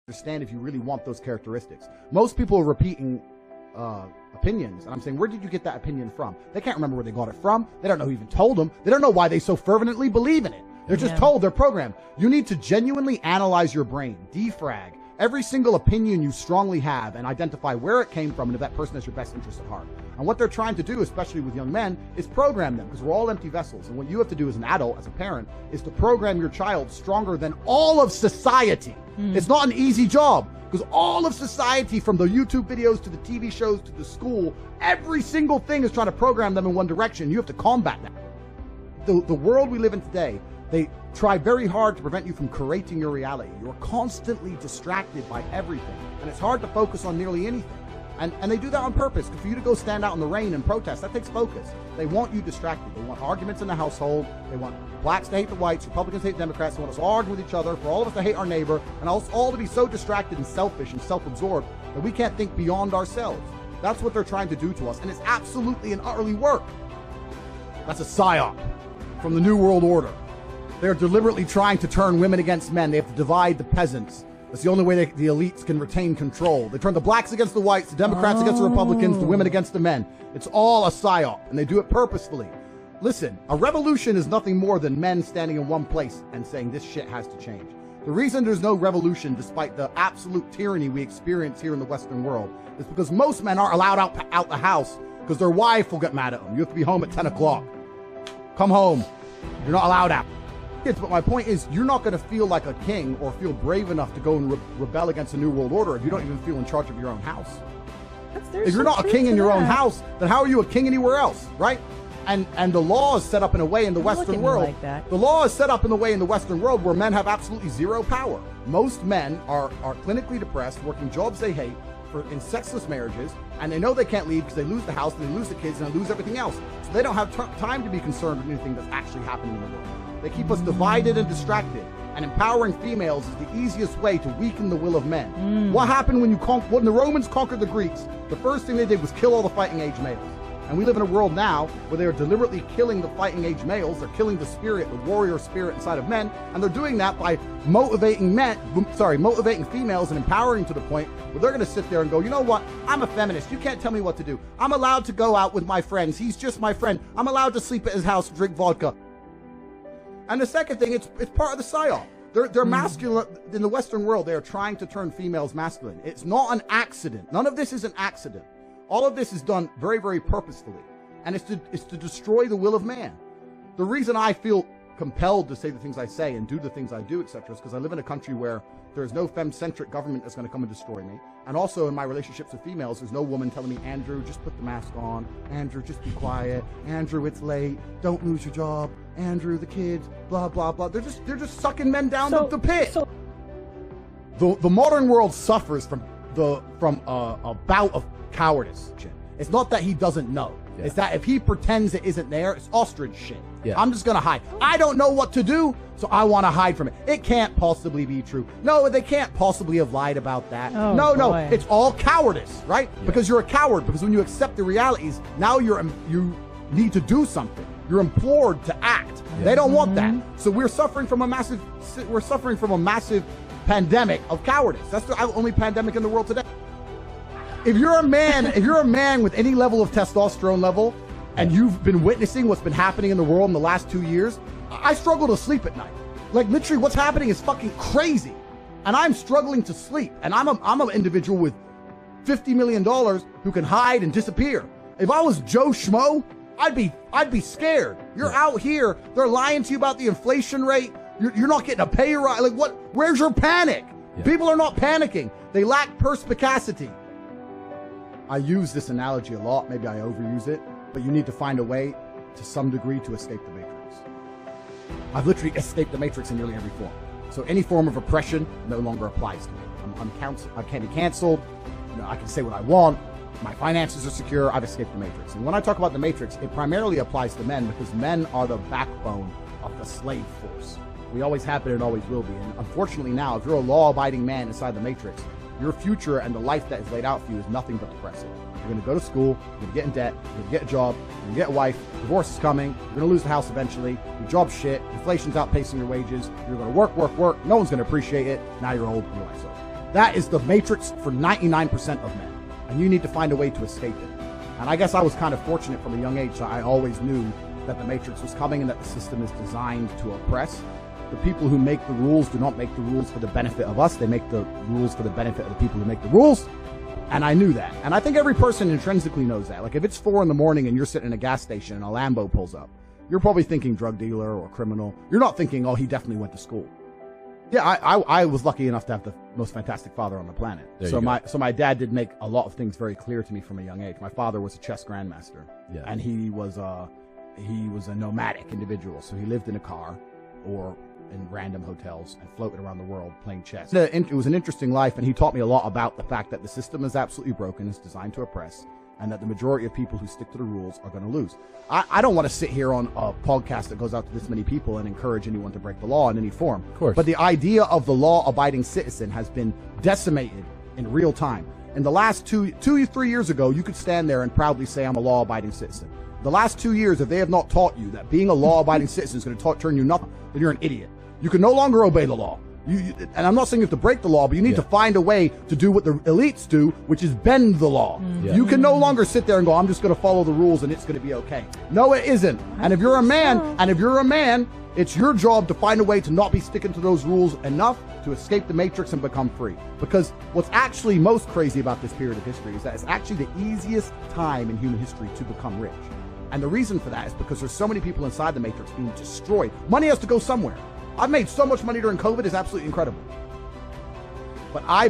understand if you really want those characteristics. Most people are repeating opinions, and I'm saying, where did you get that opinion from? They can't remember where they got it from. They don't know who even told them. They don't know why they so fervently believe in it. They're just told, they're programmed. You need to genuinely analyze your brain, defrag every single opinion you strongly have, and identify where it came from and if that person has your best interest at heart. And what they're trying to do, especially with young men, is program them, because we're all empty vessels. And what you have to do as an adult, as a parent, is to program your child stronger than all of society. It's not an easy job, because all of society, from the YouTube videos to the TV shows to the school, every single thing is trying to program them in one direction. You have to combat that. The world we live in today, they try very hard to prevent you from creating your reality. You're constantly distracted by everything, and it's hard to focus on nearly anything. And they do that on purpose. For you to go stand out in the rain and protest, that takes focus. They want you distracted. They want arguments in the household. They want blacks to hate the whites, Republicans to hate Democrats. They want us all arguing with each other, for all of us to hate our neighbor, and us all to be so distracted and selfish and self-absorbed that we can't think beyond ourselves. That's what they're trying to do to us, and it's absolutely and utterly work. That's a psyop from the New World Order. They're deliberately trying to turn women against men. They have to divide the peasants. That's the only way the elites can retain control. They turn the blacks against the whites, the Democrats against the Republicans, the women against the men. It's all a psyop, and they do it purposefully. Listen, a revolution is nothing more than men standing in one place and saying this shit has to change. The reason there's no revolution, despite the absolute tyranny we experience here in the Western world, is because most men aren't allowed out the house because their wife will get mad at them. You have to be home at 10 o'clock. Come home. You're not allowed out. But my point is, you're not going to feel like a king or feel brave enough to go and rebel against the New World Order if you don't even feel in charge of your own house. If you're not a king in your own house, then how are you a king anywhere else, right? And the law is set up in a way in the Western world. The law is set up in the way in the Western world where men have absolutely zero power. Most men are clinically depressed, working jobs they hate, in sexless marriages, and they know they can't leave because they lose the house, and they lose the kids, and they lose everything else. So they don't have time to be concerned with anything that's actually happening in the world. They keep us divided and distracted, and empowering females is the easiest way to weaken the will of men. What happened when the Romans conquered the Greeks? The first thing they did was kill all the fighting age males. And we live in a world now where they are deliberately killing the fighting age males. They're killing the spirit, the warrior spirit inside of men, and they're doing that by motivating females and empowering to the point where they're going to sit there and go, you know what? I'm a feminist. You can't tell me what to do. I'm allowed to go out with my friends. He's just my friend. I'm allowed to sleep at his house, drink vodka. And the second thing, it's part of the psyop. They're masculine. In the Western world, they are trying to turn females masculine. It's not an accident. None of this is an accident. All of this is done very, very purposefully. And it's to destroy the will of man. The reason I feel compelled to say the things I say and do the things I do, etc., is because I live in a country where there's no femme-centric government that's going to come and destroy me. And also in my relationships with females, there's no woman telling me, Andrew, just put the mask on. Andrew, just be quiet. Andrew, it's late. Don't lose your job. Andrew, the kids, blah, blah, blah. They're just sucking men down the pit. The modern world suffers from a bout of cowardice. It's not that he doesn't know. Yeah. It's that if he pretends it isn't there, it's ostrich shit. Yeah. I'm just gonna hide. I don't know what to do, so I want to hide from it. It can't possibly be true. No, they can't possibly have lied about that. Oh, no, it's all cowardice, right? Yeah. Because you're a coward. Because when you accept the realities, now you need to do something. You're implored to act. Yeah. They don't want that. So we're suffering from a massive pandemic of cowardice. That's the only pandemic in the world today. If you're a man with any level of testosterone level, and you've been witnessing what's been happening in the world in the last 2 years, I struggle to sleep at night. Like literally what's happening is fucking crazy. And I'm struggling to sleep. And I'm an individual with $50 million who can hide and disappear. If I was Joe Schmo, I'd be scared. You're out here, they're lying to you about the inflation rate. You're not getting a pay rise. Like what? Where's your panic? Yeah. People are not panicking. They lack perspicacity. I use this analogy a lot. Maybe I overuse it, but you need to find a way to some degree to escape the matrix. I've literally escaped the matrix in nearly every form. So any form of oppression no longer applies to me. I can't be canceled. I can say what I want. My finances are secure. I've escaped the matrix. And when I talk about the matrix, it primarily applies to men because men are the backbone of the slave force. We always have been and always will be. And unfortunately now, if you're a law-abiding man inside the matrix, your future and the life that is laid out for you is nothing but depressing. You're going to go to school, you're going to get in debt, you're going to get a job, you're going to get a wife, divorce is coming, you're going to lose the house eventually, your job's shit, inflation's outpacing your wages, you're going to work, no one's going to appreciate it, now you're old and your life's over. That is the matrix for 99% of men. And you need to find a way to escape it. And I guess I was kind of fortunate from a young age. I always knew that the matrix was coming and that the system is designed to oppress. The people who make the rules do not make the rules for the benefit of us. They make the rules for the benefit of the people who make the rules. And I knew that. And I think every person intrinsically knows that. Like if it's 4 a.m. and you're sitting in a gas station and a Lambo pulls up, you're probably thinking drug dealer or criminal. You're not thinking, oh, he definitely went to school. Yeah, I was lucky enough to have the most fantastic father on the planet. So my dad did make a lot of things very clear to me from a young age. My father was a chess grandmaster, and he was a nomadic individual. So he lived in a car or in random hotels and floated around the world playing chess. It was an interesting life, and he taught me a lot about the fact that the system is absolutely broken, it's designed to oppress, and that the majority of people who stick to the rules are going to lose. I don't want to sit here on a podcast that goes out to this many people and encourage anyone to break the law in any form. Of course. But the idea of the law-abiding citizen has been decimated in real time. In the last 3 years ago, you could stand there and proudly say, I'm a law-abiding citizen. The last 2 years, if they have not taught you that being a law-abiding citizen is going to turn you nothing, then you're an idiot. You can no longer obey the law. And I'm not saying you have to break the law, but you need to find a way to do what the elites do, which is bend the law. You can no longer sit there and go, I'm just going to follow the rules and it's going to be okay. No, it isn't. And if you're a man, it's your job to find a way to not be sticking to those rules enough to escape the matrix and become free. Because what's actually most crazy about this period of history is that it's actually the easiest time in human history to become rich. And the reason for that is because there's so many people inside the matrix being destroyed. Money has to go somewhere. I've made so much money during COVID, it's absolutely incredible. But I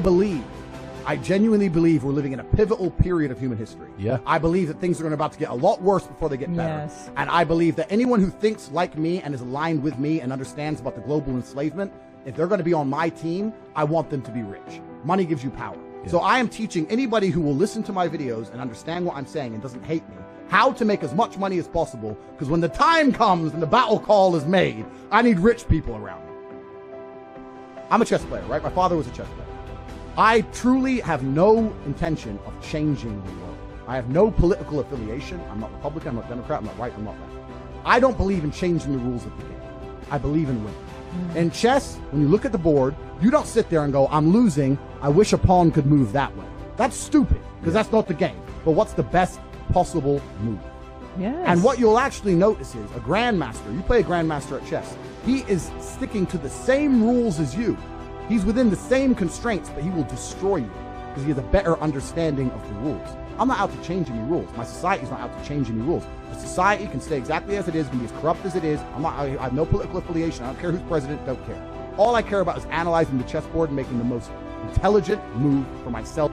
genuinely believe we're living in a pivotal period of human history. I believe that things are about to get a lot worse before they get better. Yes. And I believe that anyone who thinks like me and is aligned with me and understands about the global enslavement, if they're going to be on my team, I want them to be rich. Money gives you power. So I am teaching anybody who will listen to my videos and understand what I'm saying and doesn't hate me how to make as much money as possible, because when the time comes and the battle call is made, I need rich people around me. I'm a chess player, right? My father was a chess player. I truly have no intention of changing the world. I have no political affiliation. I'm not Republican, I'm not Democrat, I'm not right, I'm not left. I don't believe in changing the rules of the game. I believe in winning. In chess, when you look at the board, you don't sit there and go, I'm losing, I wish a pawn could move that way. That's stupid, because that's not the game. But what's the best possible move? Yes. And what you'll actually notice is a grandmaster, you play a grandmaster at chess, he is sticking to the same rules as you. He's within the same constraints, but he will destroy you because he has a better understanding of the rules. I'm not out to change any rules. My society's not out to change any rules. The society can stay exactly as it is, can be as corrupt as it is. I have no political affiliation. I don't care who's president, don't care. All I care about is analyzing the chessboard and making the most intelligent move for myself.